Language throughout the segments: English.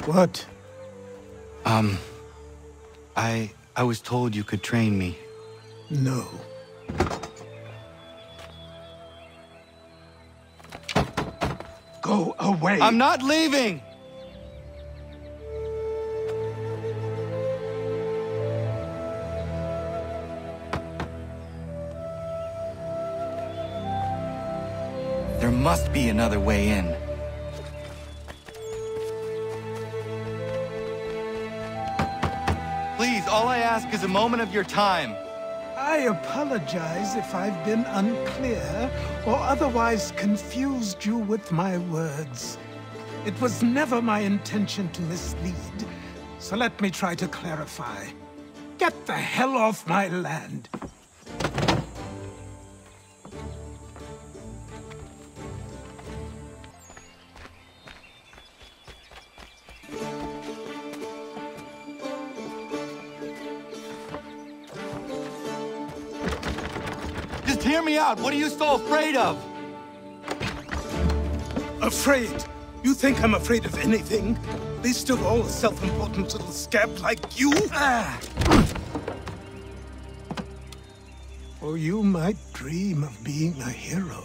What? I was told you could train me. No. Go away! I'm not leaving! There must be another way in. Please, all I ask is a moment of your time. I apologize if I've been unclear or otherwise confused you with my words. It was never my intention to mislead, so let me try to clarify. Get the hell off my land! Just hear me out. What are you so afraid of? Afraid? You think I'm afraid of anything? Least of all a self-important little scab like you? Or you might dream of being a hero,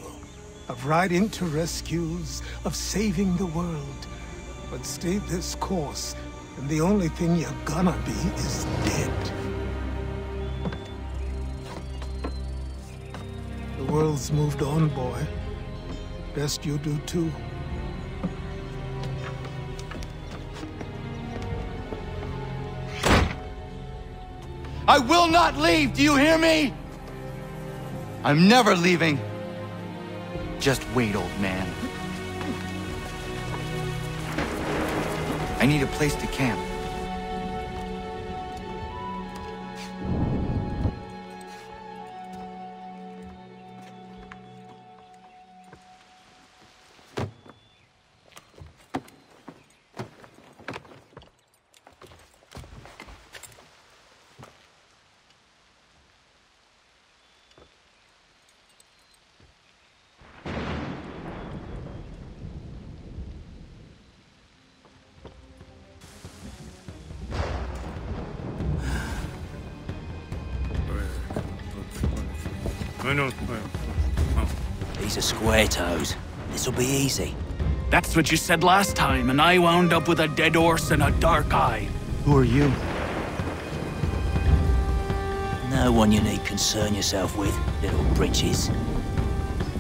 of riding to rescues, of saving the world. But stay this course, and the only thing you're gonna be is dead. The world's moved on, boy. Best you do too. I will not leave, do you hear me? I'm never leaving. Just wait, old man. I need a place to camp. These are square toes. This'll be easy. That's what you said last time, and I wound up with a dead horse and a dark eye. Who are you? No one you need concern yourself with, little britches.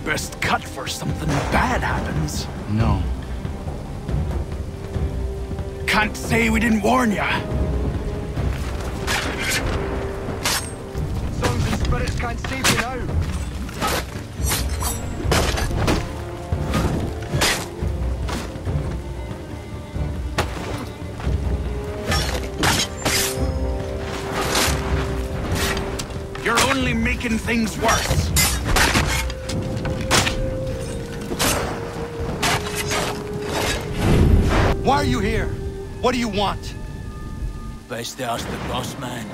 Best cut for something bad happens. No. Can't say we didn't warn ya. Songs and spirits can't save you now. You're only making things worse. Why are you here? What do you want? Best ask the boss man.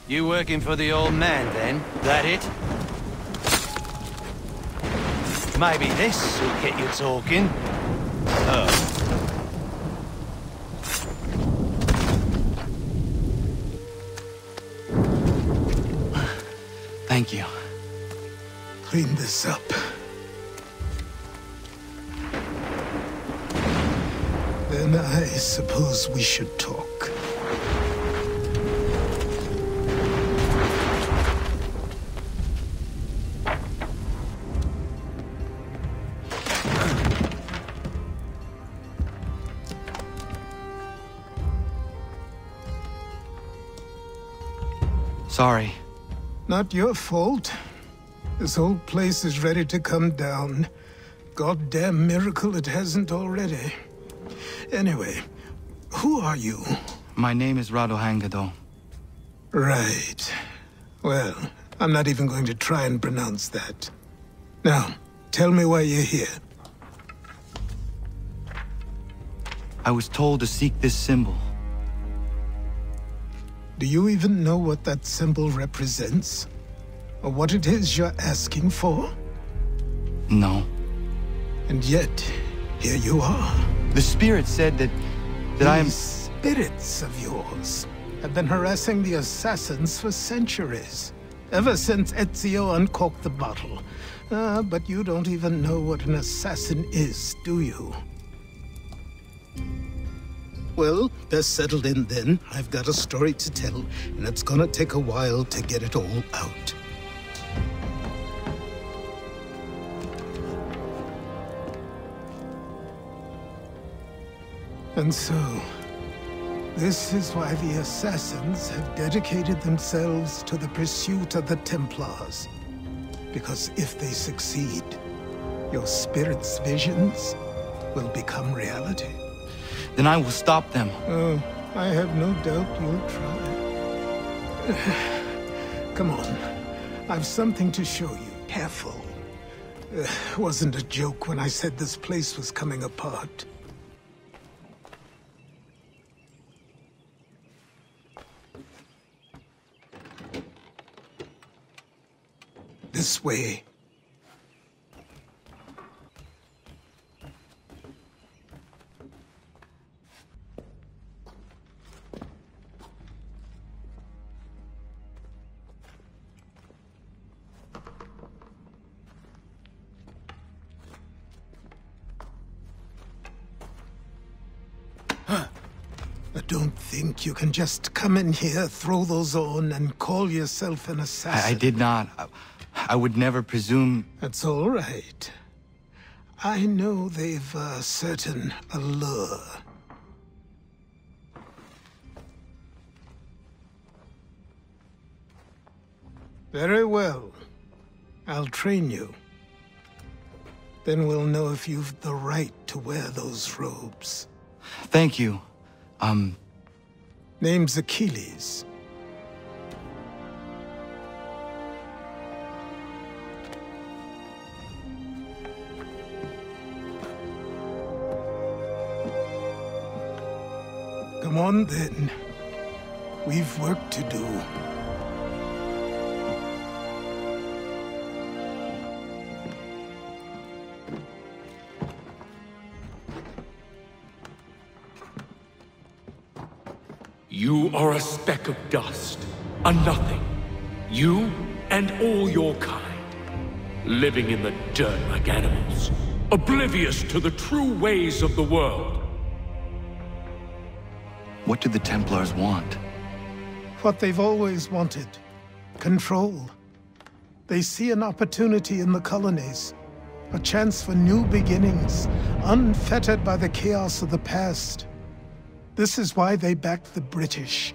You working for the old man, then? That it? Maybe this'll get you talking. Oh. Thank you. Clean this up. Then I suppose we should talk. Sorry. Not your fault. This whole place is ready to come down. Goddamn miracle it hasn't already. Anyway, who are you? My name is Ratohnhaketon. Right. Well, I'm not even going to try and pronounce that. Now, tell me why you're here. I was told to seek this symbol. Do you even know what that symbol represents? Or what it is you're asking for? No. And yet, here you are. The spirit said that I am... These spirits of yours have been harassing the assassins for centuries. Ever since Ezio uncorked the bottle. But you don't even know what an assassin is, do you? Well, best settled in then. I've got a story to tell, and it's gonna take a while to get it all out. And so, this is why the assassins have dedicated themselves to the pursuit of the Templars. Because if they succeed, your spirit's visions will become reality. Then I will stop them. Oh, I have no doubt you'll try. Come on, I've something to show you. Careful. Wasn't a joke when I said this place was coming apart. This way. I don't think you can just come in here, throw those on, and call yourself an assassin. I did not. I would never presume... That's all right. I know they've a certain allure. Very well. I'll train you. Then we'll know if you've the right to wear those robes. Thank you. Name's Achilles. Come on, then. We've work to do. You are a speck of dust, a nothing. You and all your kind, living in the dirt like animals, oblivious to the true ways of the world. What do the Templars want? What they've always wanted. Control. They see an opportunity in the colonies. A chance for new beginnings, unfettered by the chaos of the past. This is why they backed the British.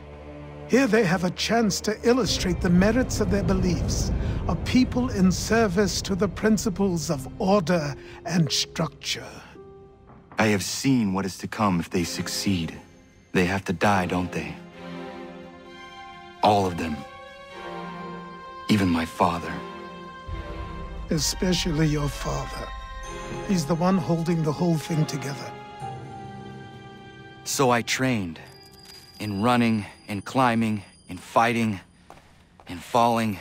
Here they have a chance to illustrate the merits of their beliefs, a people in service to the principles of order and structure. I have seen what is to come if they succeed. They have to die, don't they? All of them. Even my father. Especially your father. He's the one holding the whole thing together. So I trained. In running, in climbing, in fighting, in falling.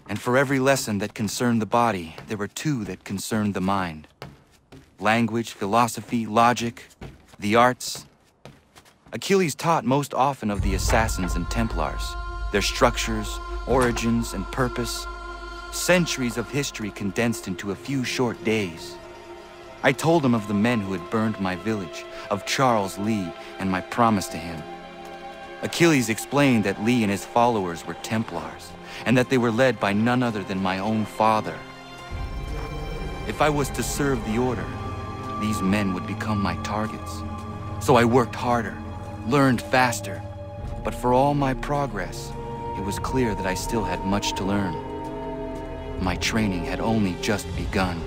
And for every lesson that concerned the body, there were two that concerned the mind. Language, philosophy, logic, the arts. Achilles taught most often of the Assassins and Templars, their structures, origins, and purpose. Centuries of history condensed into a few short days. I told him of the men who had burned my village, of Charles Lee and my promise to him. Achilles explained that Lee and his followers were Templars, and that they were led by none other than my own father. If I was to serve the order, these men would become my targets. So I worked harder, learned faster, but for all my progress, it was clear that I still had much to learn. My training had only just begun.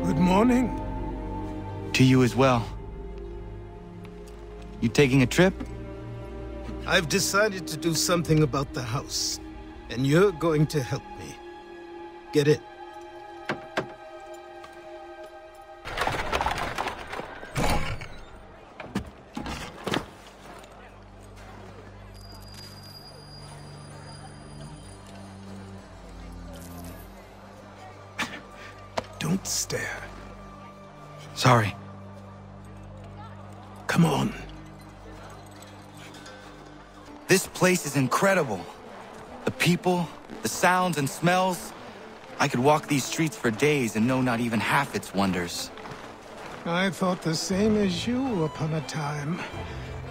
Good morning. To you as well. You taking a trip? I've decided to do something about the house, and you're going to help me. Get it? Don't stare. Sorry. Come on. This place is incredible. The people, the sounds and smells. I could walk these streets for days and know not even half its wonders. I thought the same as you upon a time.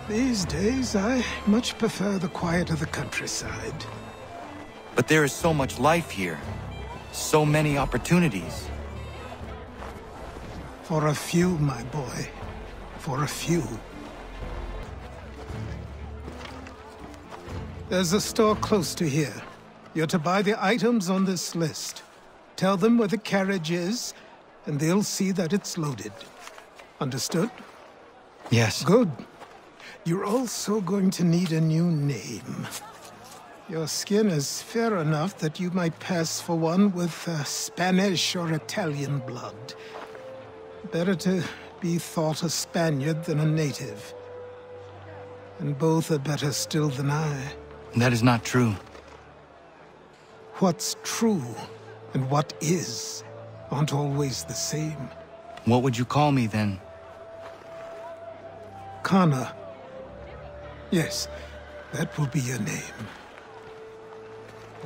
These days, I much prefer the quiet of the countryside. But there is so much life here. So many opportunities. For a few, my boy. For a few. There's a store close to here. You're to buy the items on this list. Tell them where the carriage is, and they'll see that it's loaded. Understood? Yes. Good. You're also going to need a new name. Your skin is fair enough that you might pass for one with Spanish or Italian blood. Better to be thought a Spaniard than a native. And both are better still than I. That is not true. What's true and what is aren't always the same. What would you call me then? Kana. Yes, that will be your name.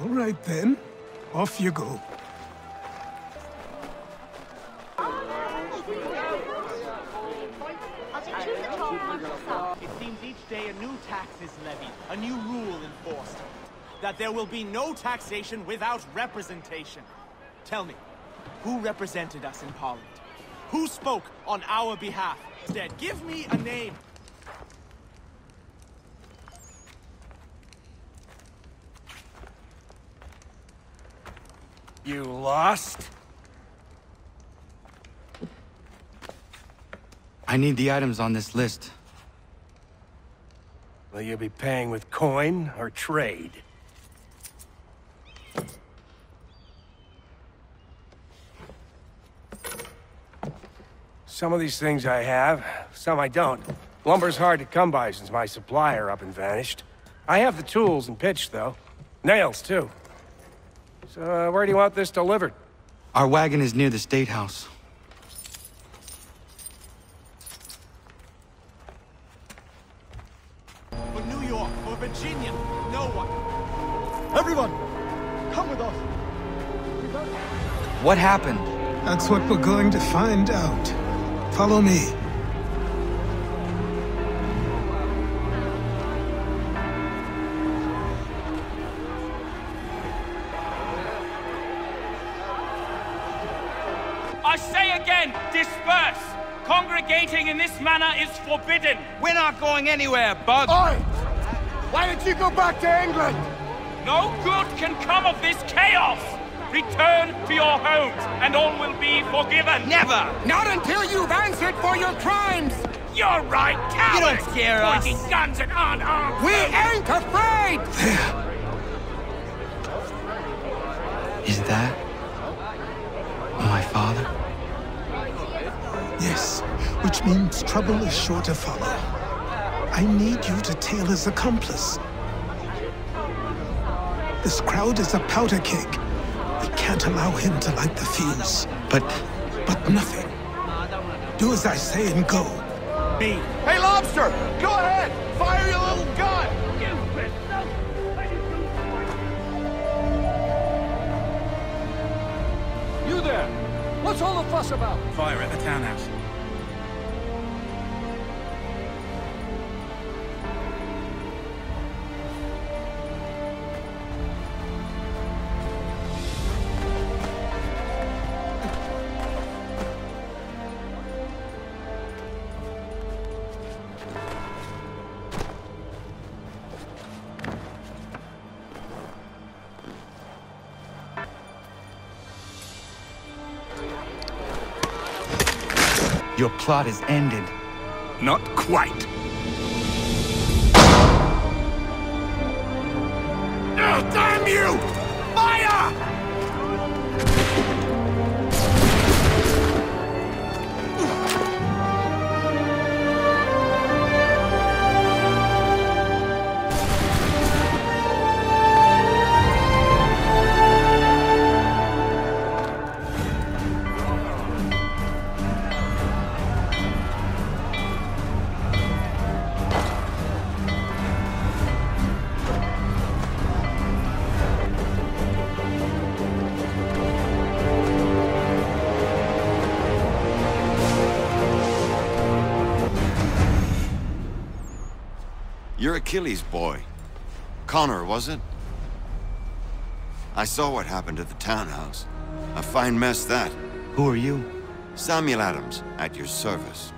All right then, off you go. It seems each day a new tax is levied, a new rule enforced. That there will be no taxation without representation. Tell me, who represented us in Parliament? Who spoke on our behalf? Instead, give me a name. You lost? I need the items on this list. Will you be paying with coin or trade? Some of these things I have, some I don't. Lumber's hard to come by since my supplier up and vanished. I have the tools and pitch, though. Nails, too. So, where do you want this delivered? Our wagon is near the State House. For New York, for Virginia, no one. Everyone, come with us. What happened? That's what we're going to find out. Follow me. I say again, disperse! Congregating in this manner is forbidden! We're not going anywhere, Bug! Oi! Why did you go back to England? No good can come of this chaos! Return to your homes, and all will be forgiven! Never! Not until you've answered for your crimes! You're right, cowards! You don't scare us. Pointing guns at unarmed We folk. ain't afraid! Is that my father? Yes, which means trouble is sure to follow. I need you to tail his accomplice. This crowd is a powder keg. We can't allow him to light the fuse. But nothing. Do as I say and go. B. Hey, Lobster! Go ahead! Fire your little gun! You there! What's all the fuss about? Fire at the townhouse. your plot is ended. Not quite. Oh, damn you! Fire! You're Achilles' boy. Connor, was it? I saw what happened at the townhouse. A fine mess, that. Who are you? Samuel Adams, at your service.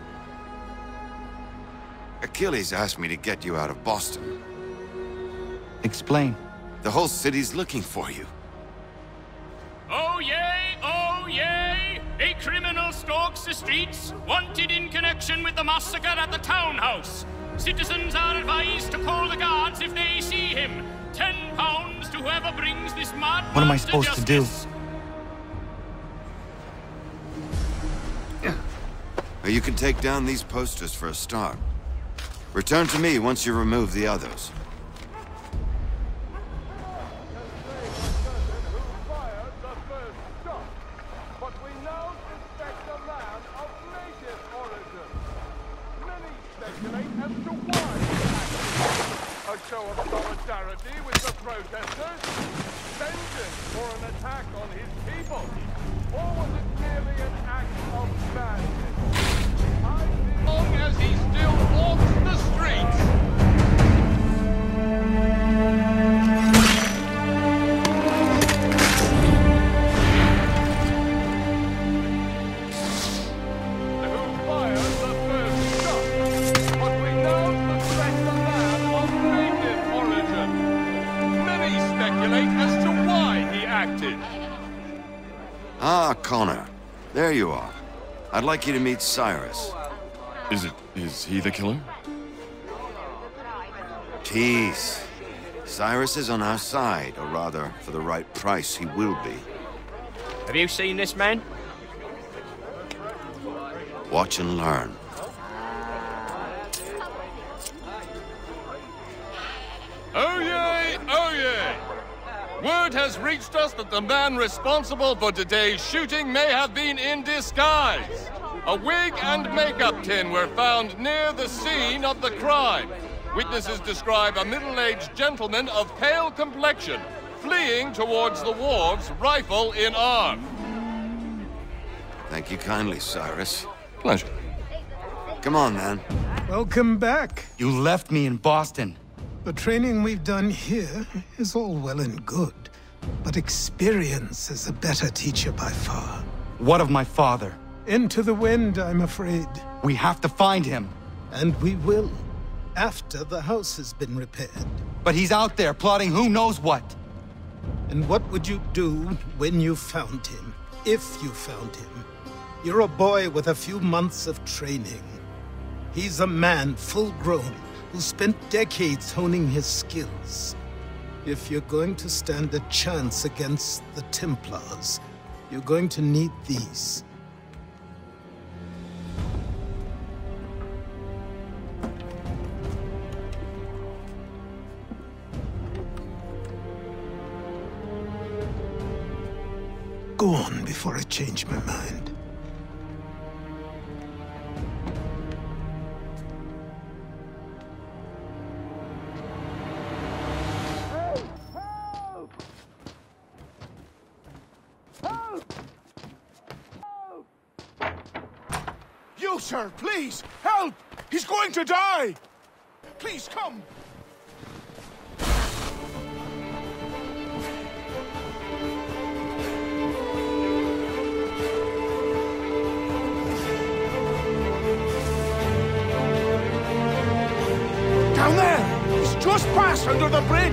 Achilles asked me to get you out of Boston. Explain. The whole city's looking for you. Oh yay, oh yay! A criminal stalks the streets, wanted in connection with the massacre at the townhouse. Citizens are advised to call the guards if they see him. £10 to whoever brings this mad What am I man supposed to do? You can take down these posters for a start. Return to me once you remove the others. A show of solidarity with the protesters? Vengeance for an attack on his people? Or was it merely an act of madness? As long as he still walks the streets! Who fired the first shot? But we know suspect a man of native origin. Many speculate as to why he acted. Ah, Connor. There you are. I'd like you to meet Cyrus. Is he the killer? Tease. Cyrus is on our side, or rather, for the right price, he will be. Have you seen this man? Watch and learn. Oh yay! Oh yay! Word has reached us that the man responsible for today's shooting may have been in disguise. A wig and makeup tin were found near the scene of the crime. Witnesses describe a middle-aged gentleman of pale complexion fleeing towards the wharves, rifle in arm. Thank you kindly, Cyrus. Pleasure. Come on, then. Welcome back. You left me in Boston. The training we've done here is all well and good, but experience is a better teacher by far. What of my father? Into the wind, I'm afraid. We have to find him. And we will, after the house has been repaired. But he's out there plotting who knows what. And what would you do when you found him? If you found him? You're a boy with a few months of training. He's a man full grown who spent decades honing his skills. If you're going to stand a chance against the Templars, you're going to need these. Go on before I change my mind. You, sir, please, help! He's going to die! Please, come! Down there! He's just passed under the bridge!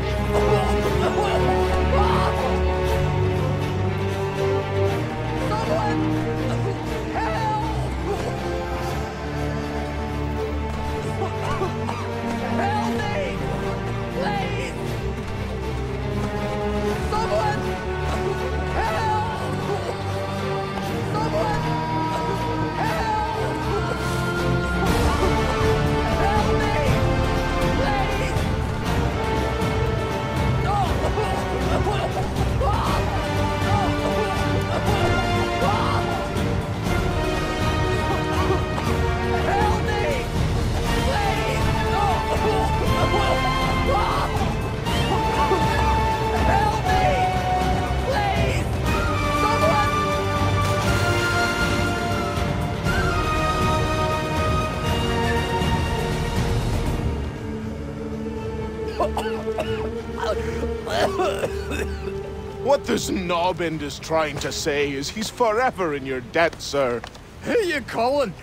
What this knobbend is trying to say is he's forever in your debt, sir. Who you calling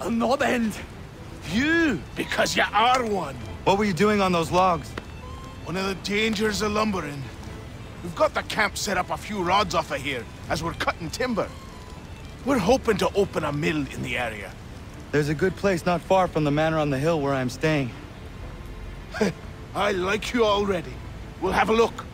a knob-end? You, because you are one. What were you doing on those logs? One of the dangers of lumbering. We've got the camp set up a few rods off of here, as we're cutting timber. We're hoping to open a mill in the area. There's a good place not far from the manor on the hill where I'm staying. I like you already. We'll have a look.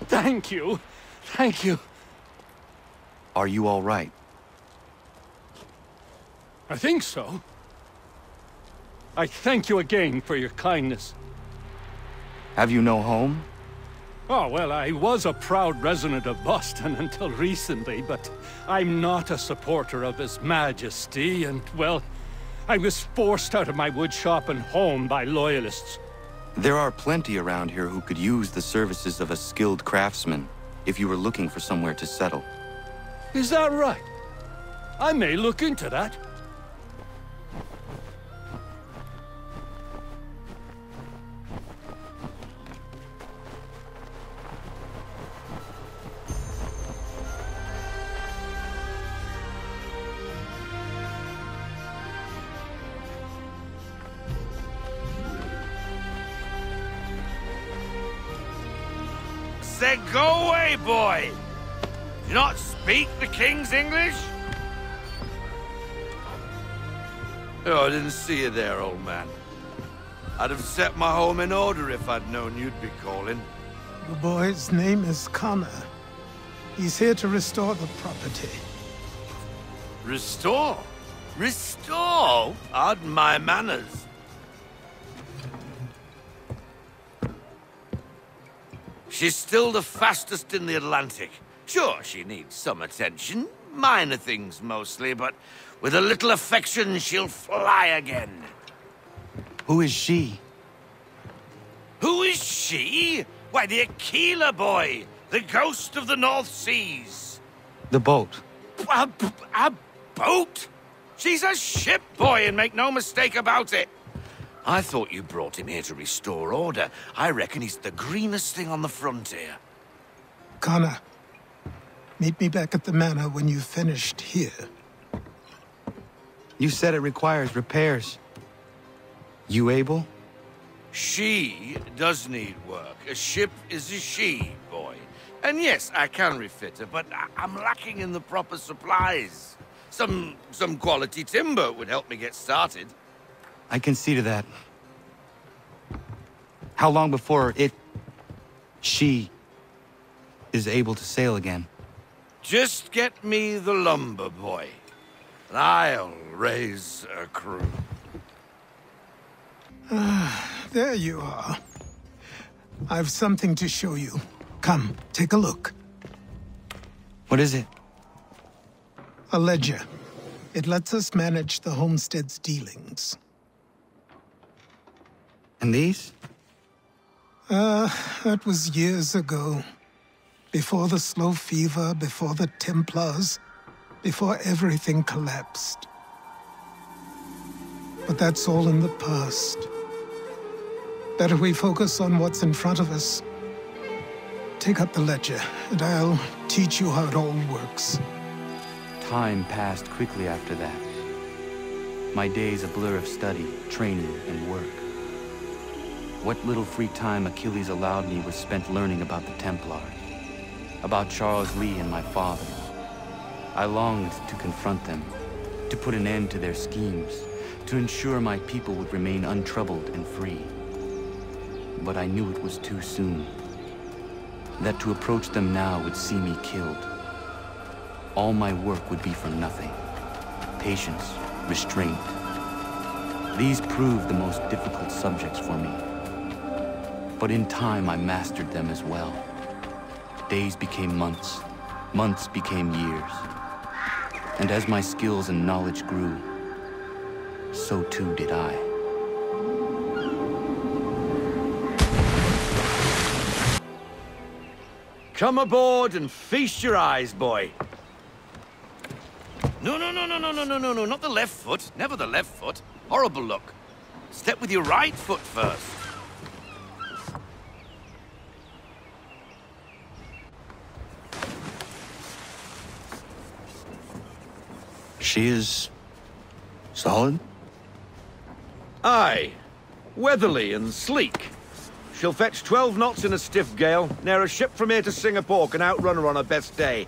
Thank you. Thank you. Are you all right? I think so. I thank you again for your kindness. Have you no home? Oh, well, I was a proud resident of Boston until recently, but I'm not a supporter of His Majesty, and, well, I was forced out of my woodshop and home by loyalists. There are plenty around here who could use the services of a skilled craftsman if you were looking for somewhere to settle. Is that right? I may look into that. Said go away, boy! Do you not speak the King's English? Oh, I didn't see you there, old man. I'd have set my home in order if I'd known you'd be calling. The boy's name is Connor. He's here to restore the property. Restore? Restore? Pardon my manners. She's still the fastest in the Atlantic. Sure, she needs some attention. Minor things mostly, but with a little affection, she'll fly again. Who is she? Who is she? Why, the Aquila boy, the ghost of the North Seas. The boat. A boat? She's a ship, boy, and make no mistake about it. I thought you brought him here to restore order. I reckon he's the greenest thing on the frontier. Connor, meet me back at the manor when you've finished here. You said it requires repairs. You able? She does need work. A ship is a she, boy. And yes, I can refit her, but I'm lacking in the proper supplies. Some quality timber would help me get started. I can see to that. How long before she is able to sail again? Just get me the lumber, boy, and I'll raise a crew. There you are. I've something to show you. Come, take a look. What is it? A ledger. It lets us manage the homestead's dealings. And these? That was years ago. Before the slow fever, before the templars, before everything collapsed. But that's all in the past. Better we focus on what's in front of us. take up the ledger, and I'll teach you how it all works. Time passed quickly after that. My days a blur of study, training, and work. What little free time Achilles allowed me was spent learning about the Templars, about Charles Lee and my father. I longed to confront them, to put an end to their schemes, to ensure my people would remain untroubled and free. But I knew it was too soon, that to approach them now would see me killed. All my work would be for nothing. Patience, restraint. These proved the most difficult subjects for me. But in time, I mastered them as well. Days became months, months became years. And as my skills and knowledge grew, so too did I. Come aboard and feast your eyes, boy. No, not the left foot. Never the left foot. Horrible look. Step with your right foot first. She is solid? Aye. Weatherly and sleek. She'll fetch 12 knots in a stiff gale, near a ship from here to Singapore can outrun her on her best day.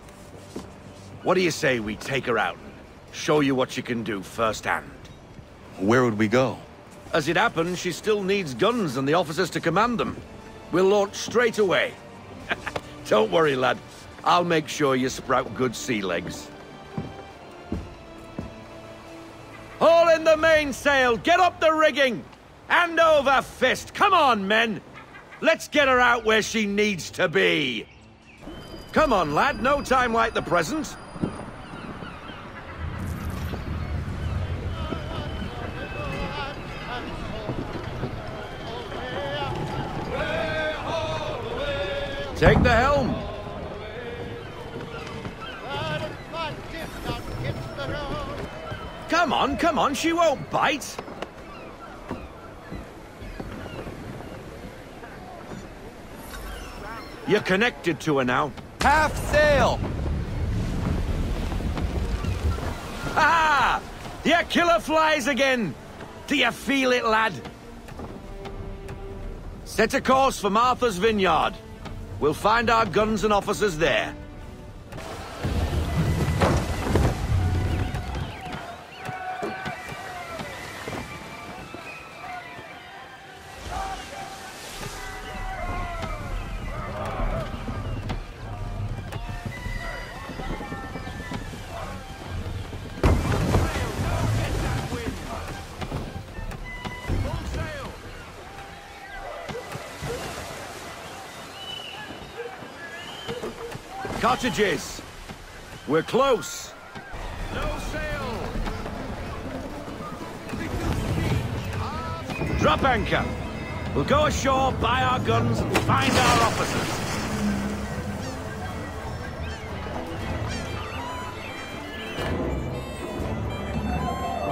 What do you say we take her out and show you what she can do firsthand? Where would we go? As it happens, she still needs guns and the officers to command them. We'll launch straight away. Don't worry, lad. I'll make sure you sprout good sea legs. Haul in the mainsail! Get up the rigging! Hand over fist! Come on, men! Let's get her out where she needs to be! Come on, lad. No time like the present. Take the helm! Come on, she won't bite! You're connected to her now. Half sail! Ah! The Aquila flies again! Do you feel it, lad? Set a course for Martha's Vineyard. We'll find our guns and officers there. Cottages! We're close! No sail! Drop anchor! We'll go ashore, buy our guns, and find our officers.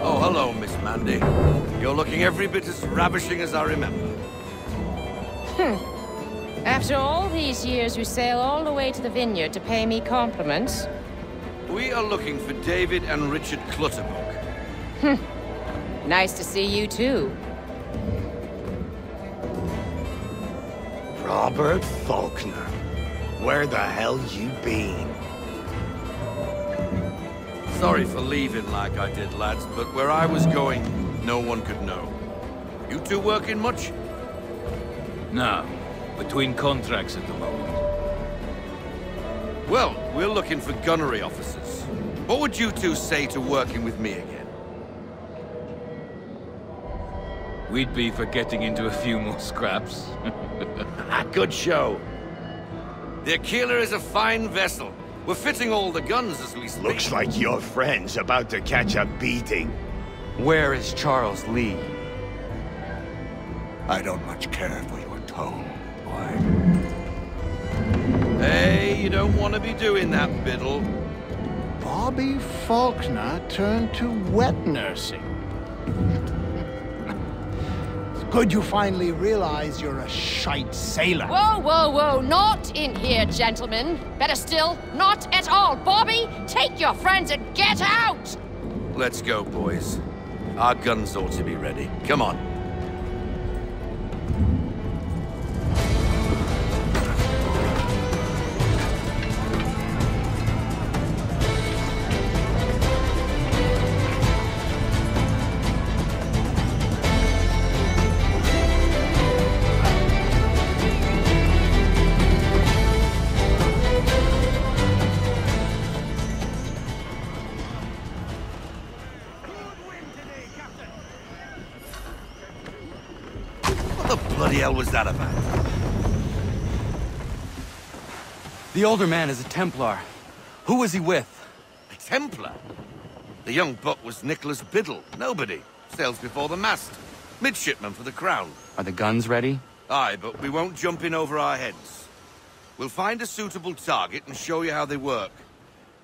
Oh, hello, Miss Mandy. You're looking every bit as ravishing as I remember. After all these years, you sail all the way to the vineyard to pay me compliments? We are looking for David and Richard Clutterbuck. Nice to see you, too. Robert Faulkner. Where the hell you been? Sorry for leaving like I did, lads, but where I was going, no one could know. You two working much? No. Between contracts at the moment. Well, we're looking for gunnery officers. What would you two say to working with me again? We'd be for getting into a few more scraps. Good show. The Aquila is a fine vessel. We're fitting all the guns as we speak. Looks like your friend's about to catch a beating. Where is Charles Lee? I don't much care for your tone. Hey, you don't want to be doing that, Biddle. Bobby Faulkner turned to wet nursing. Good you finally realize you're a shite sailor. Whoa, whoa, whoa. Not in here, gentlemen. Better still, not at all. Bobby, take your friends and get out! Let's go, boys. Our guns ought to be ready. Come on. What the hell was that about? The older man is a Templar. Who was he with? A Templar? The young buck was Nicholas Biddle. Nobody. Sails before the mast. Midshipman for the Crown. Are the guns ready? Aye, but we won't jump in over our heads. We'll find a suitable target and show you how they work.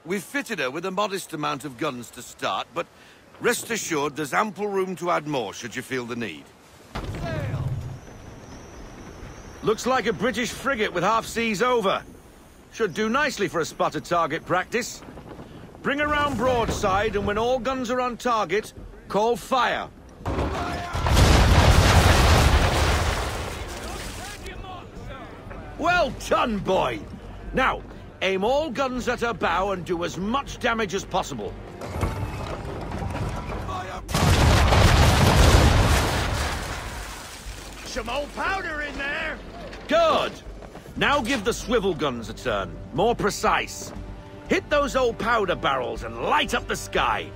We've fitted her with a modest amount of guns to start, but rest assured there's ample room to add more should you feel the need. Looks like a British frigate with half seas over. Should do nicely for a spotted target practice. Bring around broadside, and when all guns are on target, call fire. Well done, boy! Now, aim all guns at her bow and do as much damage as possible. Some old powder in there! Good! Now give the swivel guns a turn. More precise. Hit those old powder barrels and light up the sky.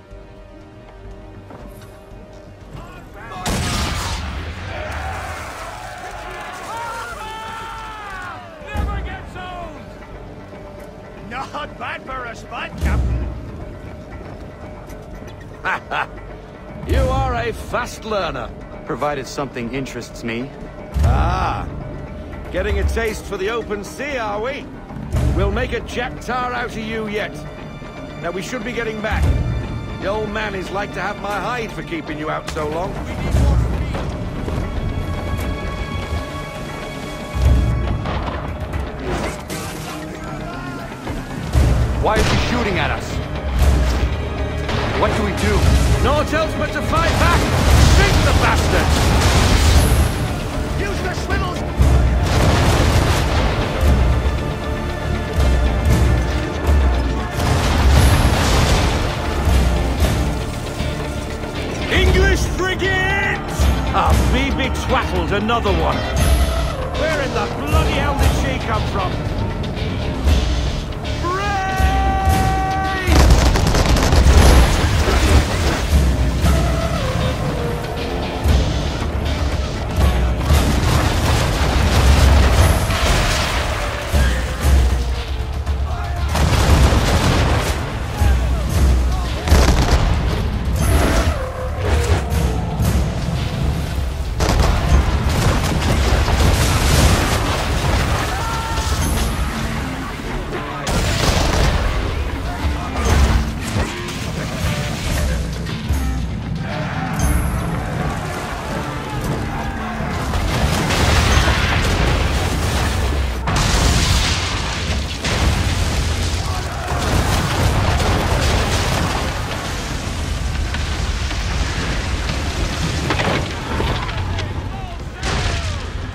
Never gets old! Not bad for a spud, Captain. You are a fast learner. Provided something interests me. Ah, getting a taste for the open sea, are we? We'll make a jack tar out of you yet. Now we should be getting back. The old man is like to have my hide for keeping you out so long. Why is he shooting at us? What do we do? Naught else but to fight back! Sink the bastard! Use the swivels! English frigate! Ah, BB twattled another one. Where in the bloody hell did she come from?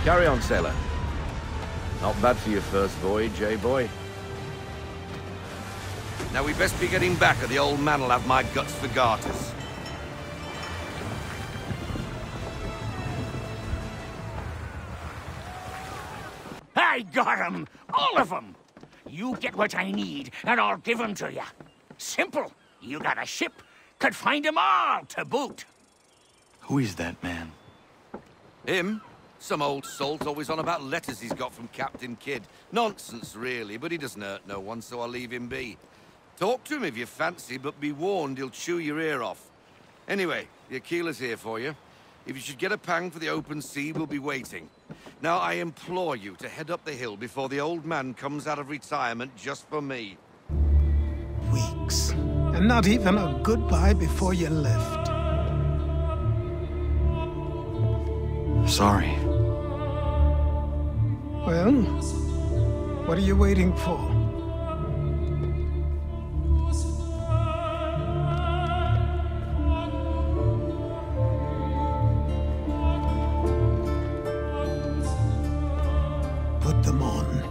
Carry on, sailor. Not bad for your first voyage, eh, boy? Now we best be getting back, or the old man'll have my guts for garters. I got 'em! All of 'em! You get what I need, and I'll give 'em to you. Simple. You got a ship, could find 'em all to boot. Who is that man? Him? Some old salt always on about letters he's got from Captain Kidd. Nonsense, really, but he doesn't hurt no one, so I'll leave him be. Talk to him if you fancy, but be warned he'll chew your ear off. Anyway, the Aquila's here for you. If you should get a pang for the open sea, we'll be waiting. Now, I implore you to head up the hill before the old man comes out of retirement just for me. Weeks. And not even a goodbye before you left. sorry. Well, what are you waiting for? Put them on.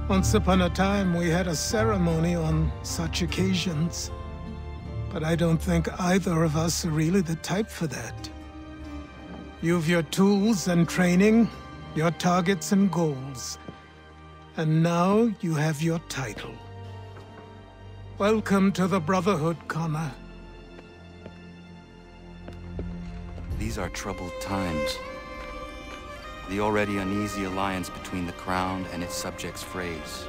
Once upon a time, we had a ceremony on such occasions. But I don't think either of us are really the type for that. You've your tools and training, your targets and goals. And now you have your title. Welcome to the Brotherhood, Connor. These are troubled times. The already uneasy alliance between the Crown and its subjects frays.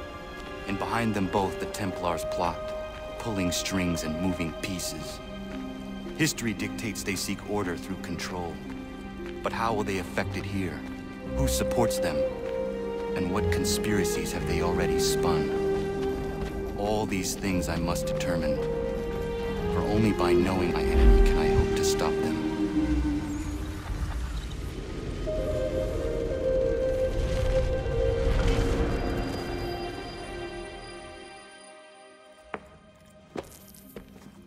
And behind them both the Templars plot, pulling strings and moving pieces. History dictates they seek order through control. But how will they affect it here? Who supports them? And what conspiracies have they already spun? All these things I must determine. For only by knowing my enemy can I hope to stop them.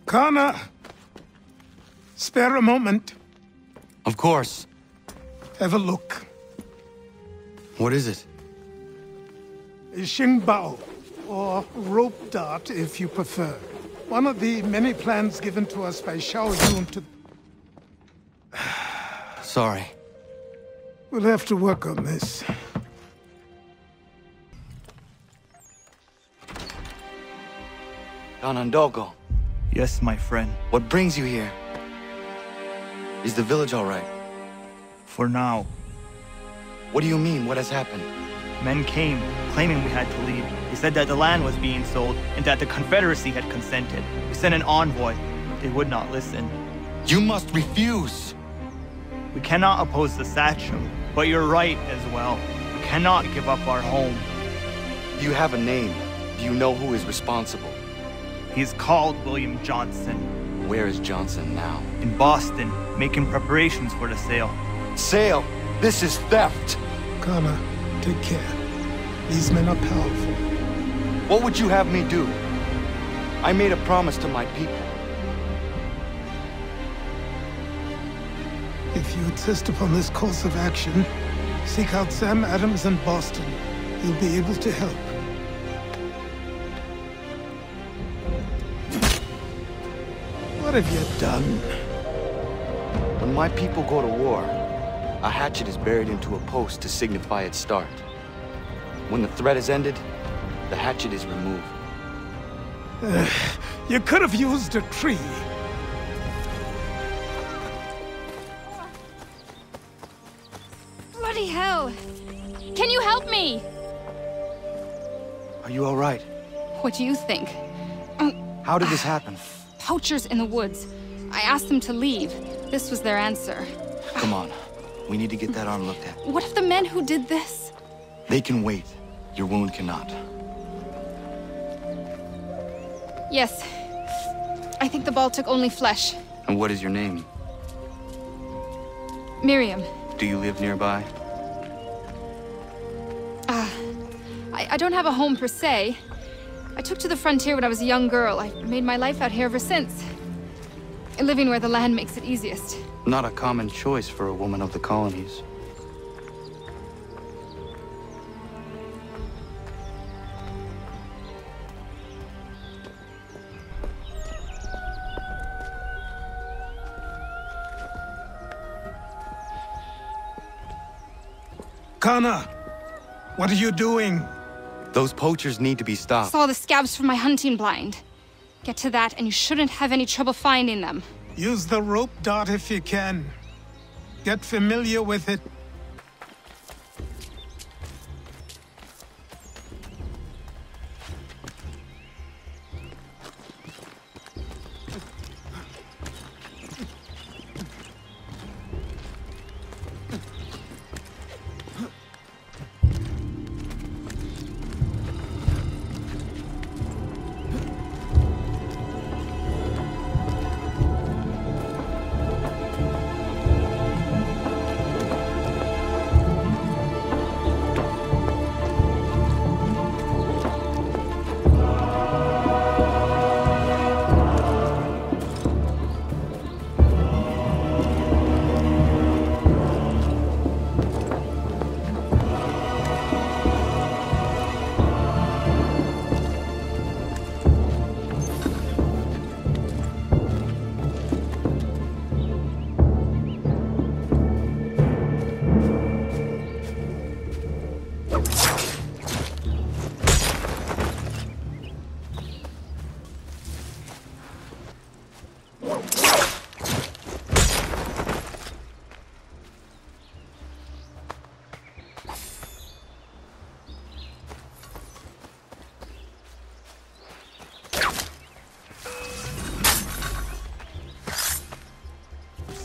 Connor! Spare a moment. Of course. Have a look. What is it? Xingbao, or rope dart if you prefer. One of the many plans given to us by Xiao Yun to... Sorry. We'll have to work on this. Donandogo. Yes, my friend. What brings you here? Is the village all right? For now. What do you mean? What has happened? Men came, claiming we had to leave. They said that the land was being sold, and that the Confederacy had consented. We sent an envoy. They would not listen. You must refuse! We cannot oppose the Sachem, but you're right as well. We cannot give up our home. Do you have a name? Do you know who is responsible? He's called William Johnson. Where is Johnson now? In Boston, making preparations for the sale. Sale? This is theft! Connor, take care. These men are powerful. What would you have me do? I made a promise to my people. If you insist upon this course of action, seek out Sam Adams in Boston. He'll be able to help. What have you done? When my people go to war, a hatchet is buried into a post to signify its start. When the threat is ended, the hatchet is removed. You could have used a tree. Bloody hell! Can you help me? Are you all right? What do you think? How did this happen? Poachers in the woods. I asked them to leave. This was their answer. Come on. We need to get that arm looked at. What if the men who did this? They can wait. Your wound cannot. Yes. I think the ball took only flesh. And what is your name? Miriam. Do you live nearby? I don't have a home per se. I took to the frontier when I was a young girl. I've made my life out here ever since. Living where the land makes it easiest. Not a common choice for a woman of the colonies. Connor, what are you doing? Those poachers need to be stopped. Saw the scabs from my hunting blind. Get to that, and you shouldn't have any trouble finding them. Use the rope dart if you can. Get familiar with it.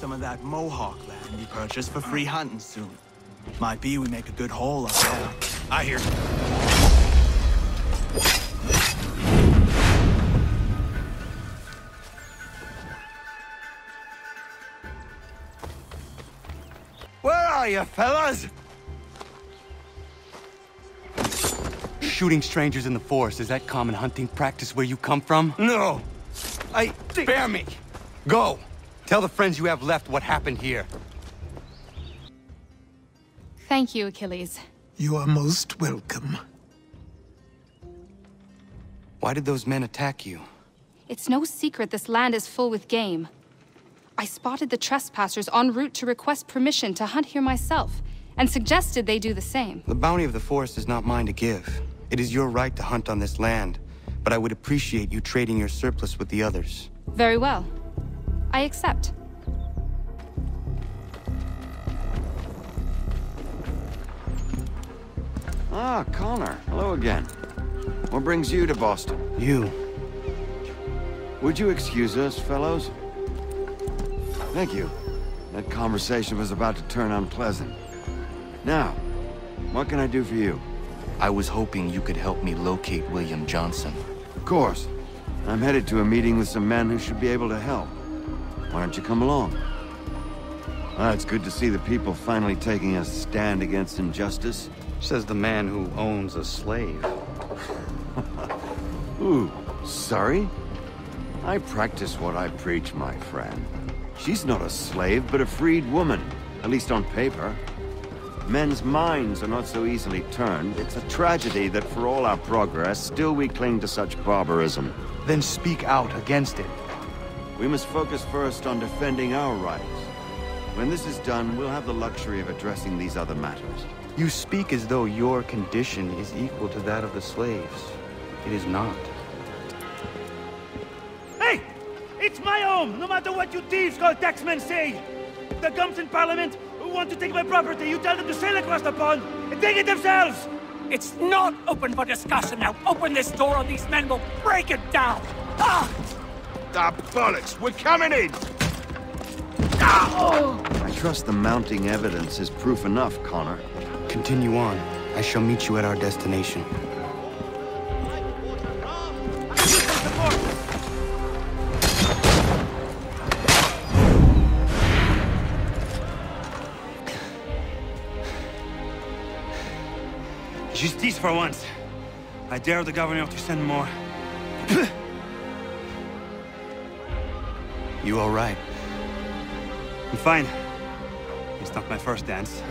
some of that Mohawk land we purchased for free hunting soon. Might be we make a good haul up there. I hear. Where are you, fellas? Shooting strangers in the forest, is that common hunting practice where you come from? No! Spare me! Go! Tell the friends you have left what happened here. Thank you, Achilles. You are most welcome. Why did those men attack you? It's no secret this land is full with game. I spotted the trespassers en route to request permission to hunt here myself, and suggested they do the same. The bounty of the forest is not mine to give. It is your right to hunt on this land, but I would appreciate you trading your surplus with the others. Very well. I accept. Ah, Connor. Hello again. What brings you to Boston? You. Would you excuse us, fellows? Thank you. That conversation was about to turn unpleasant. Now, what can I do for you? I was hoping you could help me locate William Johnson. Of course. I'm headed to a meeting with some men who should be able to help. Why don't you come along? Ah, it's good to see the people finally taking a stand against injustice. Says the man who owns a slave. Ooh, sorry? I practice what I preach, my friend. She's not a slave, but a freed woman, at least on paper. Men's minds are not so easily turned. It's a tragedy that for all our progress, still we cling to such barbarism. Then speak out against it. We must focus first on defending our rights. When this is done, we'll have the luxury of addressing these other matters. You speak as though your condition is equal to that of the slaves. It is not. Hey! It's my home, no matter what you thieves called taxmen say! The gums in Parliament want to take my property, you tell them to sail across the pond and take it themselves! It's not open for discussion now. Open this door or these men will break it down! Ah! Ah, bollocks! We're coming in! I trust the mounting evidence is proof enough, Connor. Continue on. I shall meet you at our destination. Justice for once. I dare the governor to send more. You all right? I'm fine. It's not my first dance.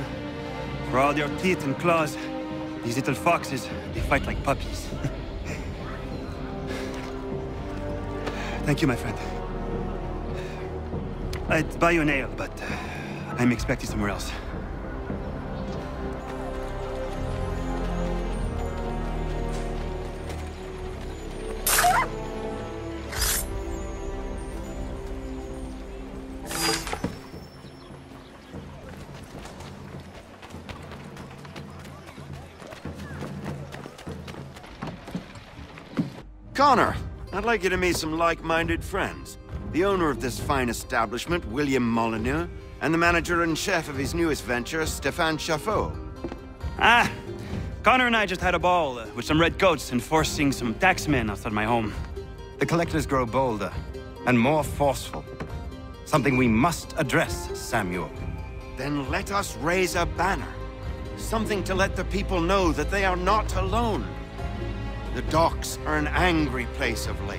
For all their teeth and claws, these little foxes, they fight like puppies. Thank you, my friend. I'd buy you an ale, but I'm expecting somewhere else. Connor, I'd like you to meet some like-minded friends. The owner of this fine establishment, William Molyneux, and the manager and chef of his newest venture, Stéphane Chaffeau. Ah, Connor and I just had a ball with some redcoats enforcing some taxmen outside my home. The collectors grow bolder and more forceful. Something we must address, Samuel. Then let us raise a banner. Something to let the people know that they are not alone. The docks are an angry place of late.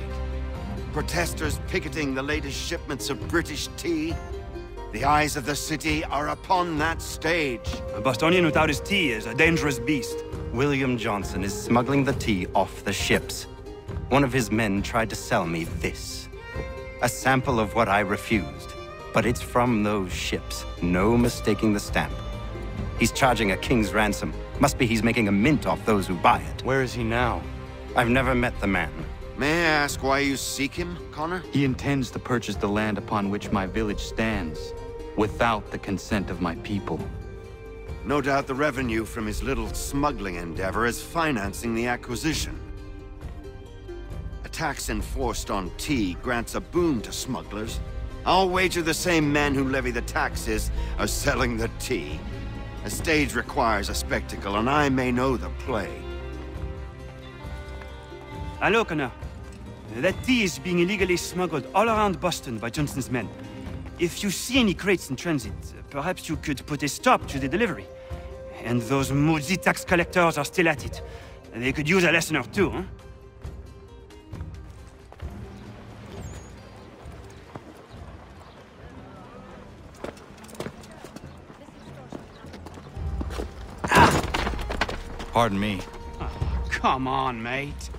Protesters picketing the latest shipments of British tea. The eyes of the city are upon that stage. A Bostonian without his tea is a dangerous beast. William Johnson is smuggling the tea off the ships. One of his men tried to sell me this. A sample of what I refused. But it's from those ships. No mistaking the stamp. He's charging a king's ransom. Must be he's making a mint off those who buy it. Where is he now? I've never met the man. May I ask why you seek him, Connor? He intends to purchase the land upon which my village stands, without the consent of my people. No doubt the revenue from his little smuggling endeavor is financing the acquisition. A tax enforced on tea grants a boon to smugglers. I'll wager the same men who levy the taxes are selling the tea. A stage requires a spectacle, and I may know the play. Hello, Connor. That tea is being illegally smuggled all around Boston by Johnson's men. If you see any crates in transit, perhaps you could put a stop to the delivery. And those moody tax collectors are still at it. They could use a lesson or two, huh? Pardon me. Oh, come on, mate.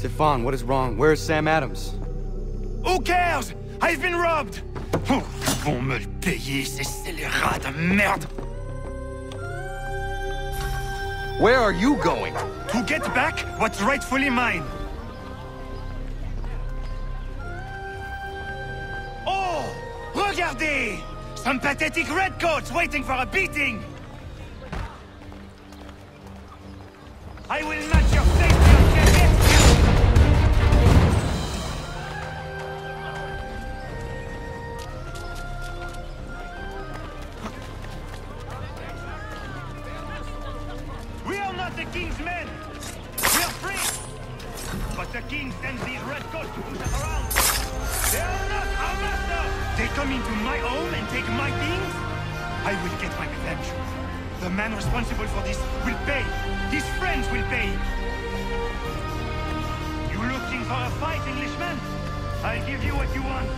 Stefan, what is wrong? Where is Sam Adams? Who cares? I've been robbed! Oh, ils vont me le payer, ces scélérats de merde! Where are you going? To get back what's rightfully mine. Oh! Regardez! Some pathetic redcoats waiting for a beating! I will match your face to your jacket! We are not the king's men! We are free! But the king sends these redcoats to push us around! They are not our master! They come into my home and take my things? I will get my revenge. The man responsible for this will pay. His friends will pay. You looking for a fight, Englishman? I'll give you what you want.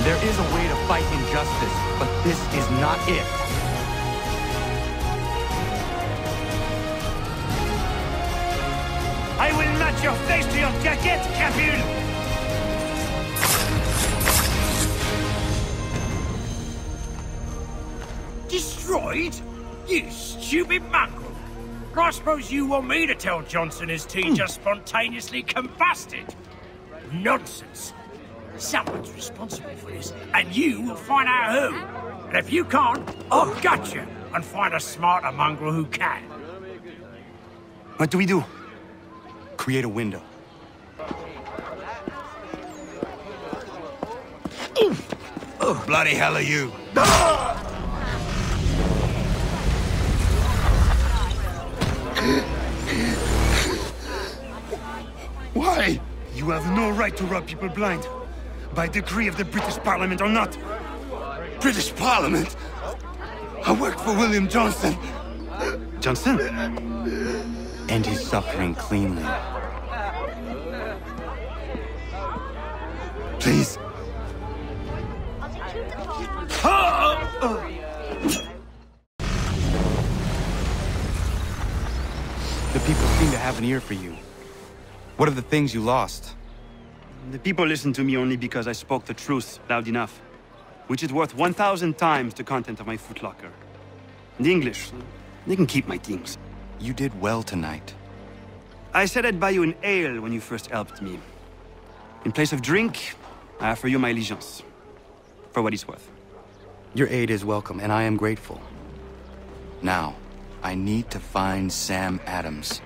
There is a way to fight injustice, but this is not it. I will match your face to your jacket, Capule! Destroyed? You stupid mongrel! I suppose you want me to tell Johnson his tea just spontaneously combusted? Nonsense! Someone's responsible for this, and you will find out who. And if you can't, I'll gut you and find a smarter mongrel who can. What do we do? Create a window. Bloody hell are you? Why? You have no right to rob people blind. By decree of the British Parliament or not. British Parliament? I worked for William Johnson. Johnson? End his suffering cleanly. Please. The people seem to have an ear for you. What are the things you lost? The people listen to me only because I spoke the truth loud enough, which is worth 1,000 times the content of my footlocker. The English, they can keep my things. You did well tonight. I said I'd buy you an ale when you first helped me. In place of drink, I offer you my allegiance. For what it's worth. Your aid is welcome, and I am grateful. Now, I need to find Sam Adams.